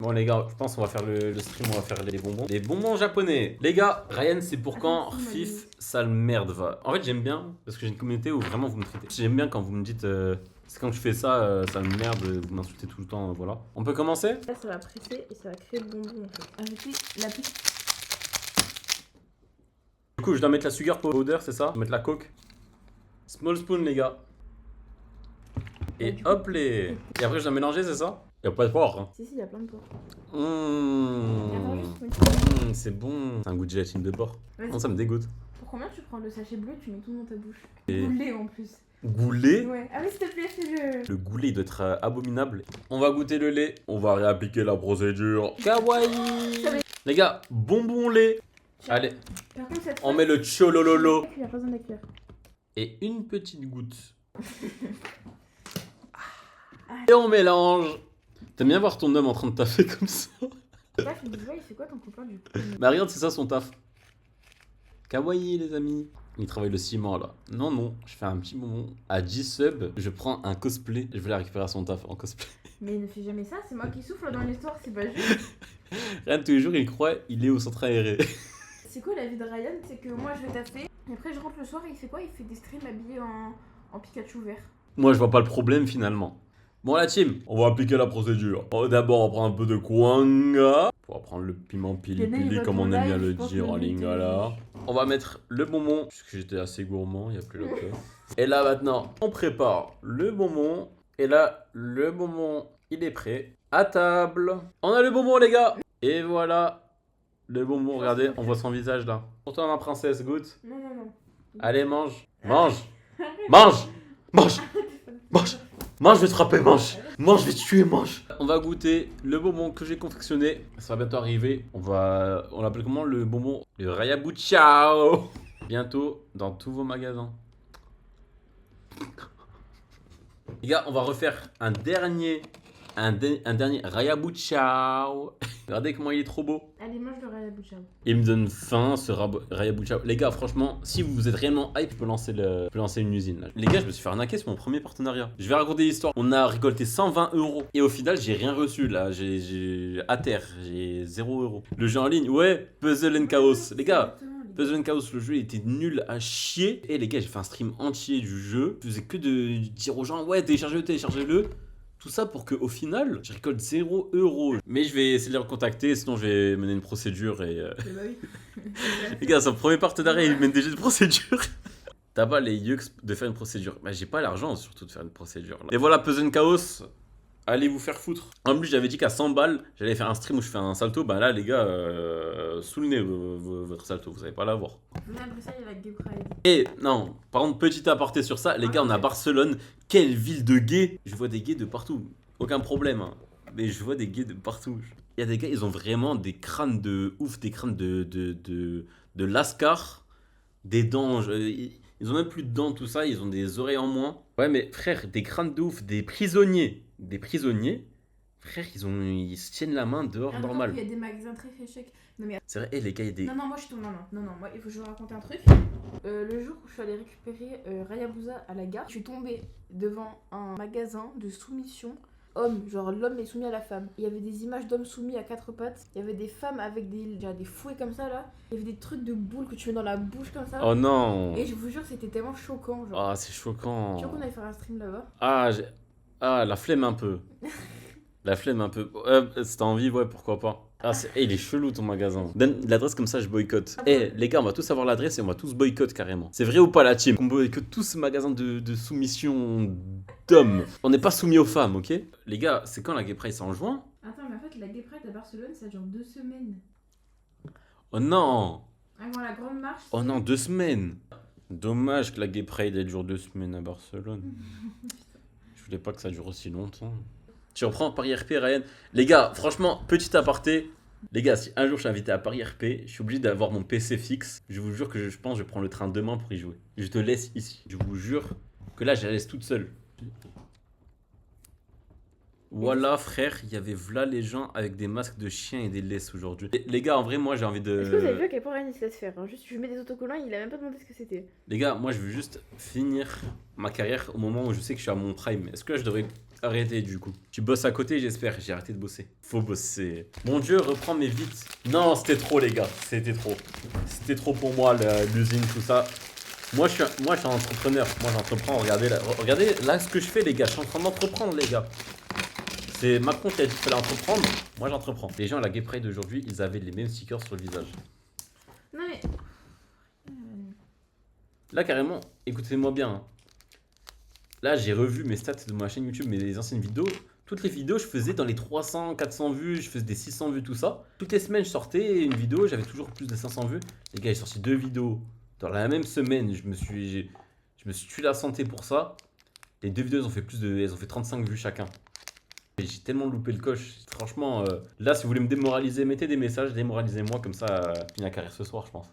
Bon les gars, je pense qu'on va faire le stream, on va faire les bonbons. Les bonbons japonais. Les gars, Ryan, c'est pour quand Fif, sale merde va. En fait, j'aime bien, parce que j'ai une communauté où vraiment vous me traitez. J'aime bien quand vous me dites, c'est quand je fais ça, sale merde, vous m'insultez tout le temps, voilà. On peut commencer? Là, ça va presser et ça va créer le bonbon en fait. Ajouter la petite. Du coup, je dois mettre la sugar powder, c'est ça? Je dois mettre la coke. Small spoon, les gars. Et hop les. Et après, je dois mélanger, c'est ça? Y'a pas de porc, hein. Si, il y a plein de porc. C'est bon. C'est un goût de gélatine de porc. Non, ça me dégoûte. Pour combien tu prends le sachet bleu, tu mets tout dans ta bouche? Et... Goulet en plus. Goulet? Ouais. Ah oui, s'il te plaît, fais-le. Le goulet, il doit être abominable. On va goûter le lait. On va réappliquer la procédure. Kawaii. Les gars, bonbon lait. Allez, Par contre, cette on met le cholololo. Il n'y a pas besoin de la cuillère. Et une petite goutte. Et on mélange. T'aimes bien voir ton homme en train de taffer comme ça? Là, je me dis, ouais, il fait quoi ton copain du coup? Bah regarde, c'est ça son taf. Kawaii les amis. Il travaille le ciment là. Non, non, je fais un petit moment. À 10 subs, je prends un cosplay. Je vais la récupérer à son taf en cosplay. Mais il ne fait jamais ça, c'est moi qui souffle dans l'histoire, c'est pas juste. Ryan, tous les jours, il croit il est au centre aéré. C'est quoi la vie de Ryan? C'est que moi je vais taffer, et après je rentre le soir et il fait quoi? Il fait des streams habillés en Pikachu vert. Moi, je vois pas le problème finalement. Bon, la team, on va appliquer la procédure. D'abord, on prend un peu de kwanga. On va prendre le piment pili-pili, comme on aime bien le dire en lingala. On va mettre le bonbon, puisque j'étais assez gourmand, il n'y a plus la peur. Et là, maintenant, on prépare le bonbon. Et là, le bonbon, il est prêt. À table. On a le bonbon, les gars. Et voilà. Le bonbon, regardez, on voit son visage là. Pour toi, ma princesse, goûte. Non, non, non. Allez, mange. Mange. Mange. Mange. Mange. Mange, je vais te frapper, mange. Mange, je vais te tuer, mange. On va goûter le bonbon que j'ai confectionné. Ça va bientôt arriver. On l'appelle comment le bonbon? Le Rayabuchao. Bientôt dans tous vos magasins. Les gars, on va refaire un dernier Rayabuchao. Regardez comment il est trop beau. Allez, mange le Rayabuchao. Il me donne faim ce Rayabuchao. Les gars, franchement, si vous êtes réellement hype, je peux lancer une usine là. Les gars, je me suis fait arnaquer sur mon premier partenariat. Je vais raconter l'histoire. On a récolté 120 € et au final, j'ai rien reçu là. J'ai à terre, j'ai 0 €. Le jeu en ligne, ouais, Puzzle and Chaos. Les gars, Puzzle and Chaos, le jeu était nul à chier. Et les gars, j'ai fait un stream entier du jeu. Je faisais que de dire aux gens, ouais, téléchargez-le. Tout ça pour qu'au final, je récolte 0 €. Mais je vais essayer de les recontacter, sinon je vais mener une procédure et... Bah oui. Les gars, son premier partenariat, il mène déjà une procédure. T'as pas les yeux de faire une procédure. Bah j'ai pas l'argent surtout de faire une procédure. Là. Et voilà, Puzzle Chaos. Allez vous faire foutre. En plus, j'avais dit qu'à 100 balles, j'allais faire un stream où je fais un salto. Bah là, les gars, sous le nez votre salto, vous allez pas l'avoir. Après ça, il y a la Gay Pride. Et non, par contre, petit aparté sur ça, les gars, on est à Barcelone. Quelle ville de gays! Je vois des gays de partout. Aucun problème. Hein. Mais je vois des gays de partout. Il y a des gars, ils ont vraiment des crânes de ouf, des crânes de Lascar, des dents. Ils ont même plus de dents, tout ça, ils ont des oreilles en moins. Ouais, mais frère, des crânes de ouf, des prisonniers. Des prisonniers, frère, ils se tiennent la main dehors normal. Il y a des magasins très chics. Non, mais... C'est vrai, les gars, il y a des. Non, moi je tombe. Non, moi il faut que je vous raconte un truc. Le jour où je suis allée récupérer Rayabusa à la gare, je suis tombée devant un magasin de soumission. Homme, genre l'homme est soumis à la femme. Il y avait des images d'hommes soumis à 4 pattes. Il y avait des femmes avec des fouets comme ça là. Il y avait des trucs de boules que tu mets dans la bouche comme ça. Oh non! Et je vous jure, c'était tellement choquant. Genre. Ah, c'est choquant. Tu veux qu'on aille faire un stream là-bas? Ah, la flemme un peu. La flemme un peu. Si t'as envie, ouais, pourquoi pas. Ah, il est chelou ton magasin. Donne l'adresse comme ça, je boycotte. Les gars, on va tous avoir l'adresse et on va tous boycott carrément. C'est vrai ou pas la team? On boycotte tous ce magasin de soumission d'hommes. On n'est pas soumis aux femmes, ok? Les gars, c'est quand la Gay Pride? C'est en juin? Attends, mais en fait, la Gay Pride à Barcelone, ça dure 2 semaines. Oh non! Avant la grande marche. Oh non, 2 semaines! Dommage que la Gay Pride elle dure 2 semaines à Barcelone. Je voulais pas que ça dure aussi longtemps. Tu reprends Paris RP, Ryan? Les gars, franchement, petit aparté. Les gars, si un jour je suis invité à Paris RP, je suis obligé d'avoir mon PC fixe. Je vous jure que je pense que je prends le train demain pour y jouer. Je te laisse ici. Je vous jure que là, je la laisse toute seule. Voilà, frère, il y avait là les gens avec des masques de chiens et des laisses aujourd'hui. Les gars, en vrai, moi j'ai envie de. Est-ce que vous avez vu à quel point Ryan il se laisse faire hein? Juste, je lui mets des autocollants, il a même pas demandé ce que c'était. Les gars, moi je veux juste finir ma carrière au moment où je sais que je suis à mon prime. Est-ce que là je devrais arrêté du coup. Tu bosses à côté, j'espère. J'ai arrêté de bosser. Faut bosser. Mon Dieu, reprends mais vite. Non, c'était trop les gars. C'était trop. C'était trop pour moi, l'usine, tout ça. Moi je suis un entrepreneur. Moi j'entreprends. Regardez là ce que je fais les gars. Je suis en train d'entreprendre les gars. C'est Macron qui a dit qu'il fallait entreprendre. Moi j'entreprends. Les gens à la Gay Pride d'aujourd'hui, ils avaient les mêmes stickers sur le visage. Non mais. Là carrément, écoutez-moi bien. Hein. Là j'ai revu mes stats de ma chaîne YouTube, mes anciennes vidéos. Toutes les vidéos, je faisais dans les 300, 400 vues, je faisais des 600 vues, tout ça. Toutes les semaines, je sortais une vidéo, j'avais toujours plus de 500 vues. Les gars, j'ai sorti 2 vidéos. Dans la même semaine, je me suis tué la santé pour ça. Les 2 vidéos, elles ont fait 35 vues chacun. J'ai tellement loupé le coche. Franchement, là, si vous voulez me démoraliser, mettez des messages, démoralisez-moi, comme ça, je finis la carrière ce soir, je pense.